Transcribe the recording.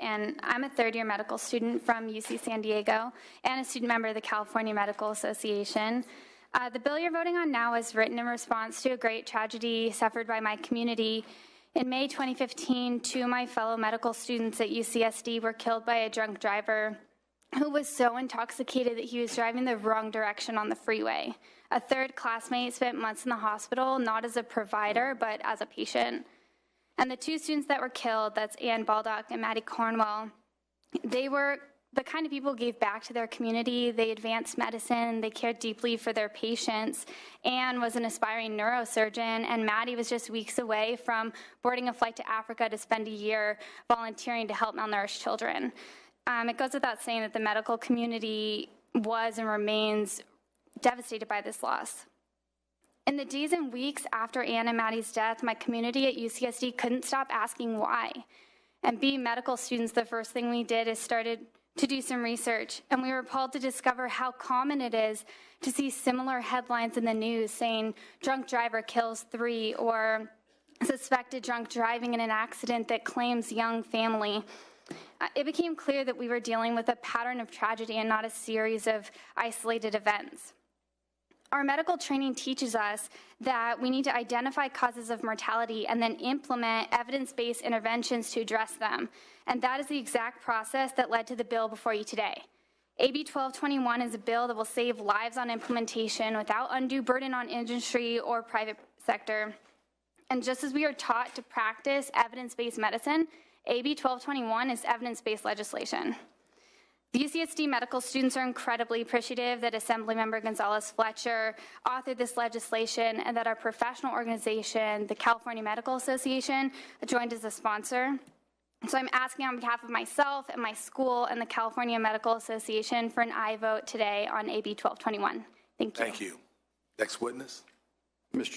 and I'm a third-year medical student from UC San Diego and a student member of the California Medical Association. The bill you're voting on now is written in response to a great tragedy suffered by my community. In May 2015, two of my fellow medical students at UCSD were killed by a drunk driver who was so intoxicated that he was driving the wrong direction on the freeway. A third classmate spent months in the hospital, not as a provider, but as a patient. And the two students that were killed, that's Ann Baldock and Maddie Cornwell, they were the kind of people who gave back to their community. They advanced medicine. They cared deeply for their patients. Anne was an aspiring neurosurgeon, and Maddie was just weeks away from boarding a flight to Africa to spend a year volunteering to help malnourished children. It goes without saying that the medical community was and remains devastated by this loss. In the days and weeks after Anne and Maddie's death, my community at UCSD couldn't stop asking why. And being medical students, the first thing we did is started to do some research, and we were appalled to discover how common it is to see similar headlines in the news saying drunk driver kills 3 or suspected drunk driving in an accident that claims young family. It became clear that we were dealing with a pattern of tragedy and not a series of isolated events. Our medical training teaches us that we need to identify causes of mortality and then implement evidence-based interventions to address them. And that is the exact process that led to the bill before you today. AB 1221 is a bill that will save lives on implementation without undue burden on industry or private sector. And just as we are taught to practice evidence-based medicine, AB 1221 is evidence-based legislation. The UCSD medical students are incredibly appreciative that Assemblymember Gonzalez-Fletcher authored this legislation and that our professional organization, the California Medical Association, joined as a sponsor. So I'm asking on behalf of myself and my school and the California Medical Association for an aye vote today on AB 1221. Thank you. Thank you. Next witness. Mr.